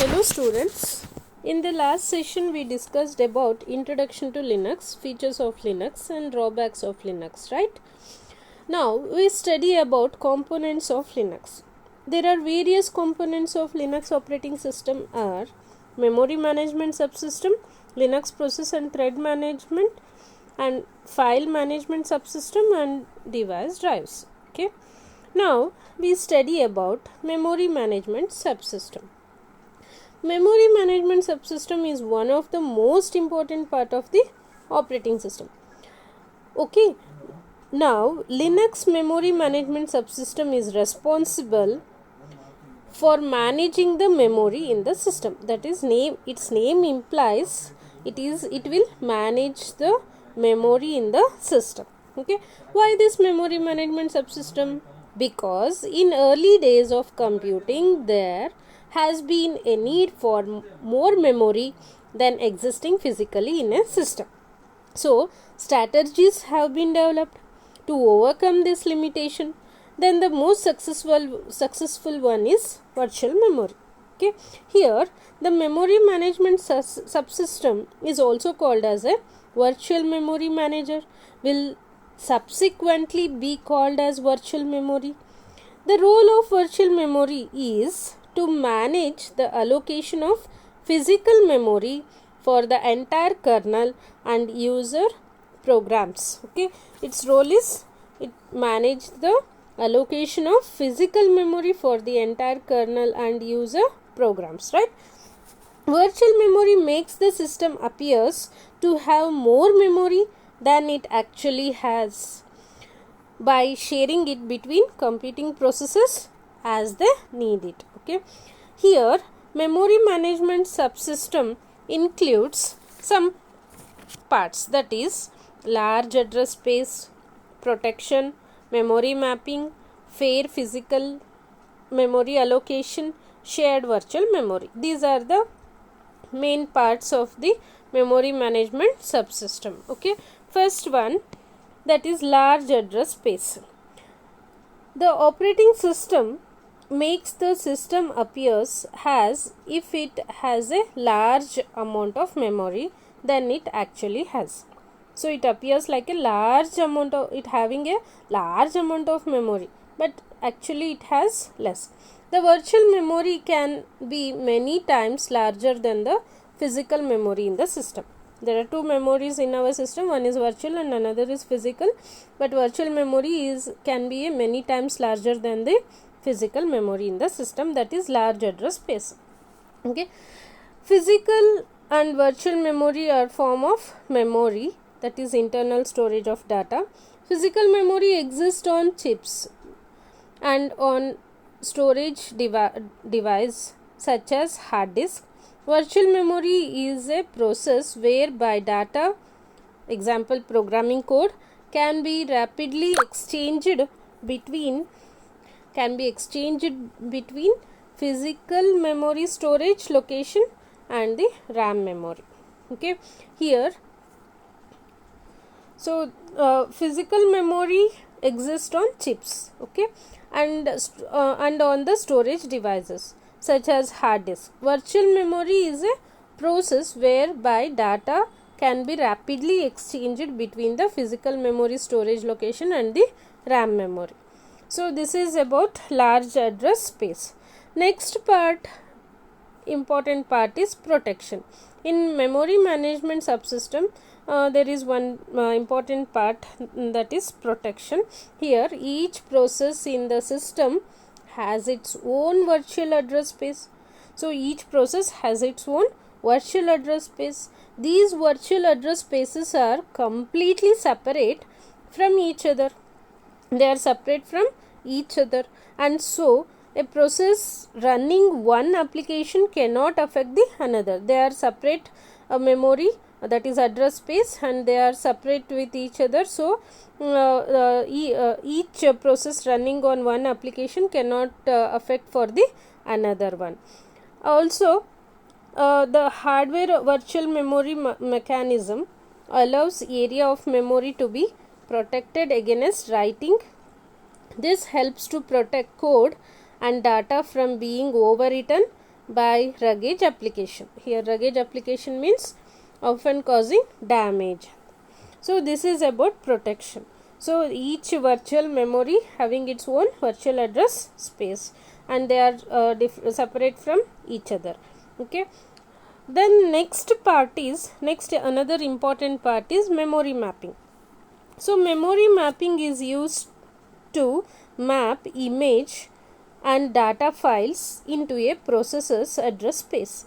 Hello students, in the last session we discussed about introduction to Linux, features of Linux and drawbacks of Linux, right? Now we study about components of Linux. There are various components of Linux operating system are memory management subsystem, Linux process and thread management and file management subsystem and device drives. Okay. Now we study about memory management subsystem. Memory management subsystem is one of the most important part of the operating system. Okay, now Linux memory management subsystem is responsible for managing the memory in the system. That is, its name implies it will manage the memory in the system. Okay, why this memory management subsystem? Because in early days of computing there has been a need for more memory than existing physically in a system. So strategies have been developed to overcome this limitation. Then the most successful one is virtual memory. Okay, here the memory management subsystem is also called as a virtual memory manager, will subsequently be called as virtual memory. The role of virtual memory is to manage the allocation of physical memory for the entire kernel and user programs. Okay, its role is it manage the allocation of physical memory for the entire kernel and user programs, right? Virtual memory makes the system appears to have more memory than it actually has by sharing it between computing processes as they need it. Okay, here memory management subsystem includes some parts, that is large address space, protection, memory mapping, fair physical memory allocation, shared virtual memory. These are the main parts of the memory management subsystem. Okay, first one, that is large address space. The operating system makes the system appears as if it has a large amount of memory than it actually has. So it appears like a large amount of it having a large amount of memory, but actually it has less. The virtual memory can be many times larger than the physical memory in the system. There are two memories in our system, one is virtual and another is physical, but virtual memory can be a many times larger than the physical memory in the system, that is large address space. Okay, physical and virtual memory are form of memory, that is internal storage of data. Physical memory exists on chips and on storage device such as hard disk. Virtual memory is a process whereby data, example programming code, can be rapidly exchanged between physical memory storage location and the RAM memory. Okay, here so physical memory exists on chips, okay, and on the storage devices such as hard disk. Virtual memory is a process whereby data can be rapidly exchanged between the physical memory storage location and the RAM memory. So this is about large address space. Next part, important part, is protection. In memory management subsystem, there is one important part, that is protection. Here each process in the system has its own virtual address space. So each process has its own virtual address space. These virtual address spaces are completely separate from each other. They are separate from each other, and so a process running one application cannot affect the another. They are separate memory, that is address space, and they are separate with each other. So each process running on one application cannot affect for the another one. Also the hardware virtual memory mechanism allows area of memory to be protected against writing. This helps to protect code and data from being overwritten by rugged application. Here rugged application means often causing damage. So this is about protection. So each virtual memory having its own virtual address space, and they are separate from each other. Okay. Then another important part is memory mapping. So memory mapping is used to map image and data files into a processor's address space.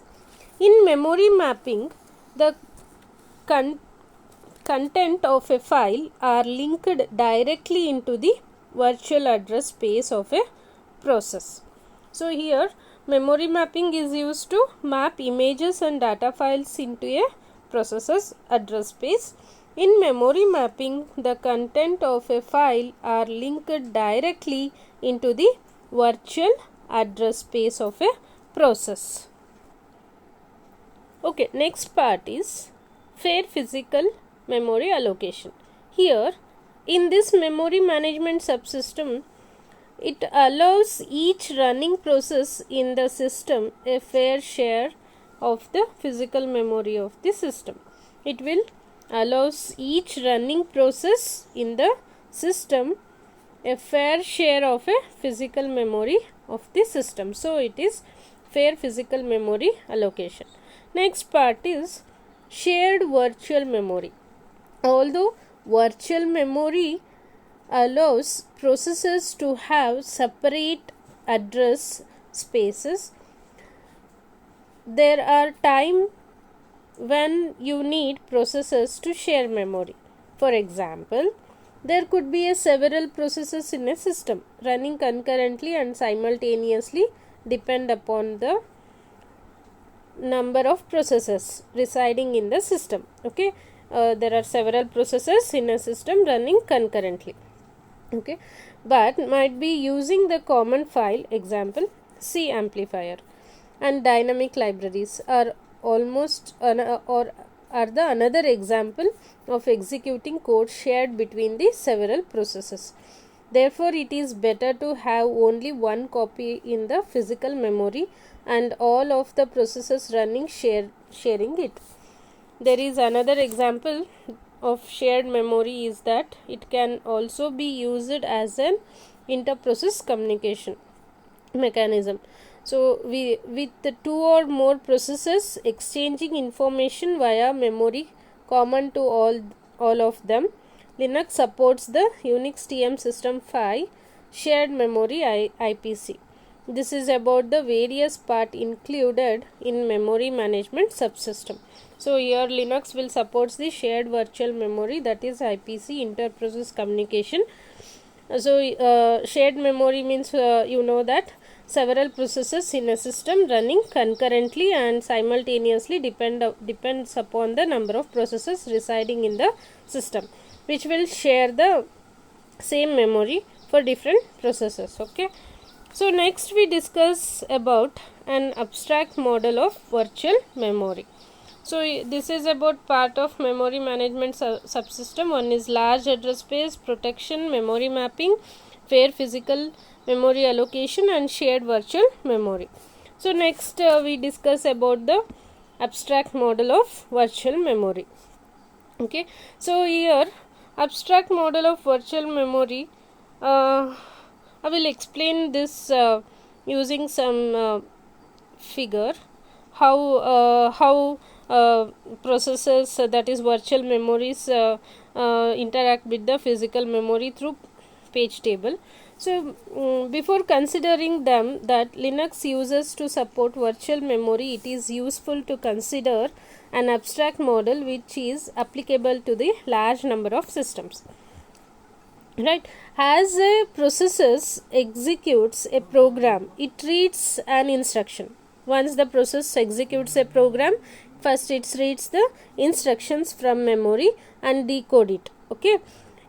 In memory mapping, the content of a file are linked directly into the virtual address space of a process. So here memory mapping is used to map images and data files into a processor's address space. In memory mapping, the content of a file are linked directly into the virtual address space of a process. Okay, next part is fair physical memory allocation. Here in this memory management subsystem, it allows each running process in the system a fair share of the physical memory of the system. It will allows each running process in the system a fair share of a physical memory of the system. So it is fair physical memory allocation. Next part is shared virtual memory. Although virtual memory allows processors to have separate address spaces, there are times when you need processors to share memory. For example, there could be several processes in a system running concurrently and simultaneously depend upon the number of processes residing in the system. Okay, there are several processes in a system running concurrently. Okay, but might be using the common file, example C amplifier, and dynamic libraries are another example of executing code shared between the several processes. Therefore, it is better to have only one copy in the physical memory and all of the processes running sharing it. There is another example of shared memory is that it can also be used as an inter-process communication mechanism. So with the two or more processes exchanging information via memory common to all of them, Linux supports the Unix TM System 5 shared memory IPC. This is about the various part included in memory management subsystem. So here Linux will support the shared virtual memory, that is IPC, inter-process communication. So shared memory means you know that several processes in a system running concurrently and simultaneously depends upon the number of processes residing in the system, which will share the same memory for different processes. Okay, so next we discuss about an abstract model of virtual memory. So this is about part of memory management subsystem. One is large address space protection, memory mapping, fair physical memory allocation, and shared virtual memory. So next we discuss about the abstract model of virtual memory. Okay, so here abstract model of virtual memory, I will explain this using some figure how processes, that is virtual memories, interact with the physical memory through page table. So before considering them that Linux uses to support virtual memory, it is useful to consider an abstract model which is applicable to the large number of systems. Right, as a process executes a program, it reads an instruction. Once the process executes a program, first it reads the instructions from memory and decode it. Okay,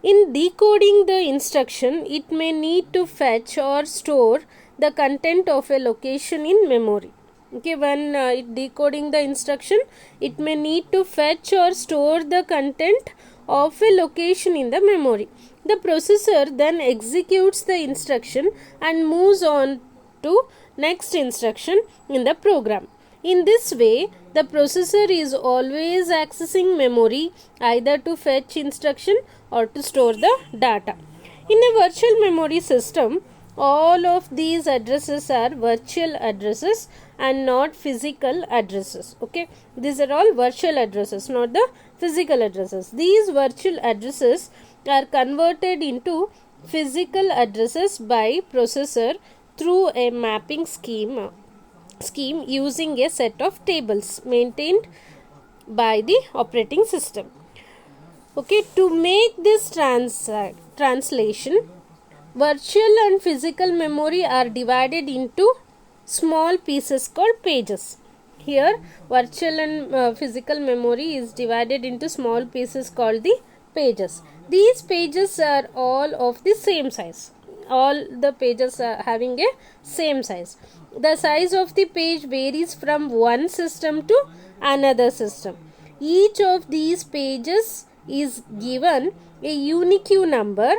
in decoding the instruction, it may need to fetch or store the content of a location in memory. Okay, when decoding the instruction, it may need to fetch or store the content of a location in the memory. The processor then executes the instruction and moves on to next instruction in the program. In this way, the processor is always accessing memory either to fetch instruction or to store the data. In a virtual memory system, all of these addresses are virtual addresses and not physical addresses. Okay, these are all virtual addresses, not the physical addresses. These virtual addresses are converted into physical addresses by processor through a mapping scheme using a set of tables maintained by the operating system. Okay, to make this translation, virtual and physical memory are divided into small pieces called pages. Here, virtual and physical memory is divided into small pieces called the pages. These pages are all of the same size. All the pages are having a same size. The size of the page varies from one system to another system. Each of these pages is given a unique number,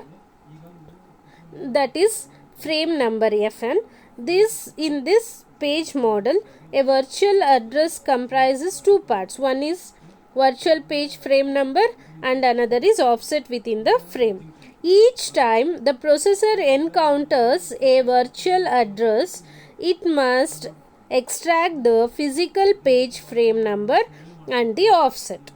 that is frame number Fn. In this page model, a virtual address comprises two parts. One is virtual page frame number and another is offset within the frame. Each time the processor encounters a virtual address, it must extract the physical page frame number and the offset.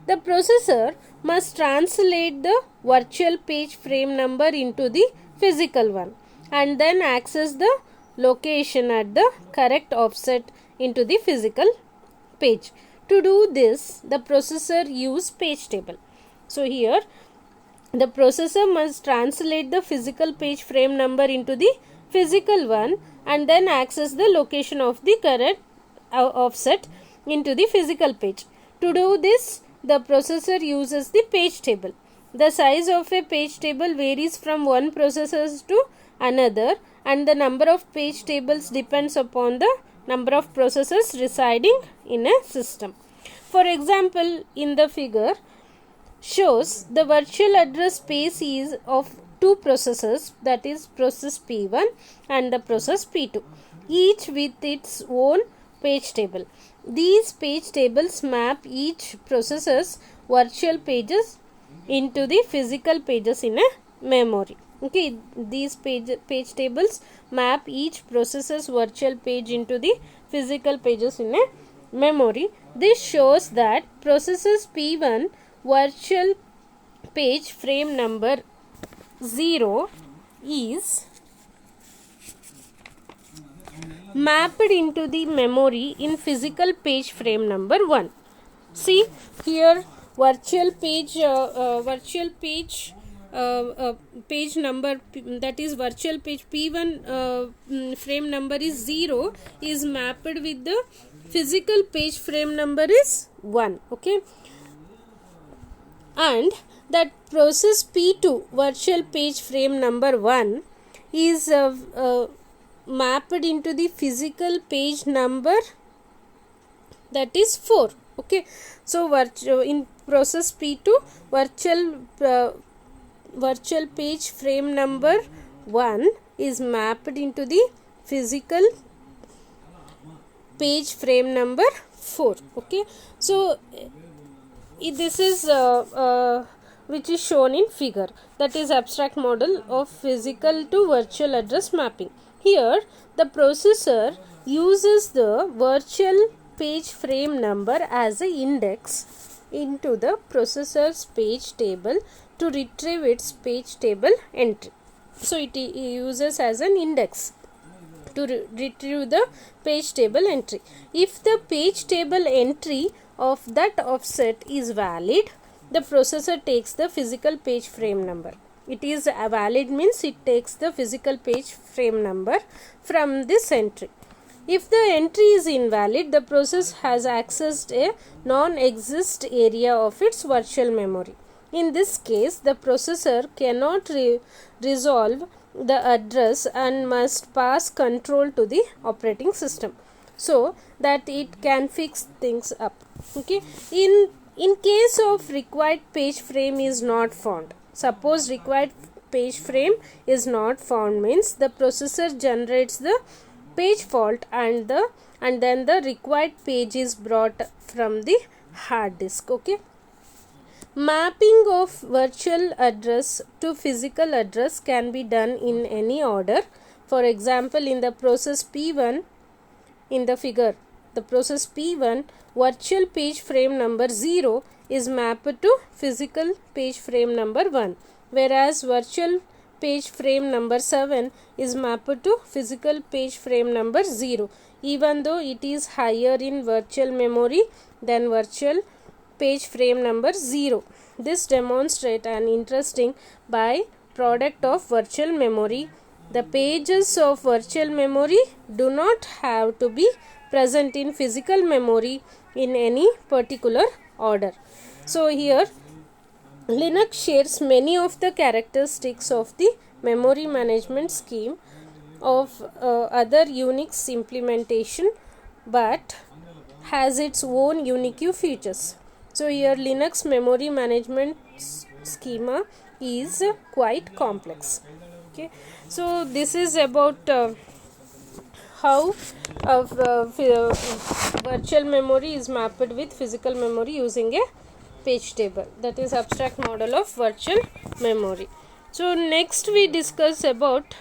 The processor must translate the virtual page frame number into the physical one and then access the location at the correct offset into the physical page. To do this, the processor uses page table. So here the processor must translate the physical page frame number into the physical one and then access the location of the correct offset into the physical page. To do this, the processor uses the page table. The size of a page table varies from one processor to another, and the number of page tables depends upon the number of processors residing in a system. For example, in the figure shows the virtual address space is of two processors, that is process P1 and the process P2, each with its own page table. These page tables map each processor's virtual pages into the physical pages in a memory. Okay, these page tables map each processor's virtual page into the physical pages in a memory. This shows that processor's P1 virtual page frame number 0 is mapped into the memory in physical page frame number 1. See here, virtual page page number, that is virtual page P1 frame number is 0 is mapped with the physical page frame number is 1. Okay, and that process P2 virtual page frame number 1 is mapped into the physical page number, that is 4. Okay, so in process P2 virtual page frame number 1 is mapped into the physical page frame number 4. Okay, so this is which is shown in figure, that is abstract model of physical to virtual address mapping. Here the processor uses the virtual page frame number as an index into the processor's page table to retrieve its page table entry. So it uses as an index to retrieve the page table entry. If the page table entry of that offset is valid, the processor takes the physical page frame number. It is valid means it takes the physical page frame number from this entry. If the entry is invalid, the process has accessed a non-exist area of its virtual memory. In this case, the processor cannot resolve the address and must pass control to the operating system so that it can fix things up. Okay, in case of required page frame is not found, suppose required page frame is not found means the processor generates the page fault, and then the required page is brought from the hard disk. Okay. Mapping of virtual address to physical address can be done in any order. For example, in the process P1, in the figure, the process P1, virtual page frame number 0 is mapped to physical page frame number 1, whereas virtual page frame number 7 is mapped to physical page frame number 0, even though it is higher in virtual memory than virtual page frame number 0. This demonstrates an interesting byproduct of virtual memory. The pages of virtual memory do not have to be present in physical memory in any particular order. So here Linux shares many of the characteristics of the memory management scheme of other Unix implementation, but has its own unique features. So here Linux memory management schema is quite complex. Okay, so this is about how virtual memory is mapped with physical memory using a page table. That is abstract model of virtual memory. So next we discuss about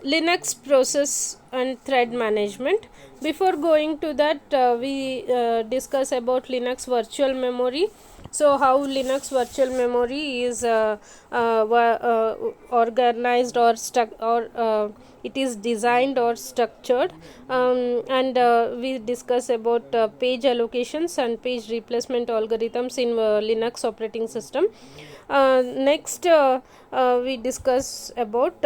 Linux process and thread management. Before going to that, we discuss about Linux virtual memory. So how Linux virtual memory is organized or it is designed or structured, and we discuss about page allocations and page replacement algorithms in Linux operating system. Next we discuss about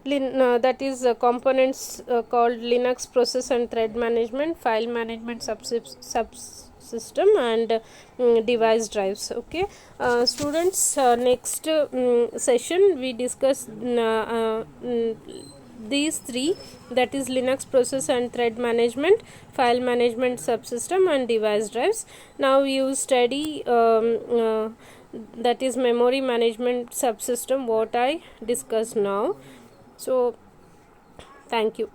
that is components called Linux process and thread management, file management subsystem, and device drives. Okay, students, next session we discuss these three, that is Linux process and thread management, file management subsystem, and device drives. Now you study that is memory management subsystem, what I discussed now. So thank you.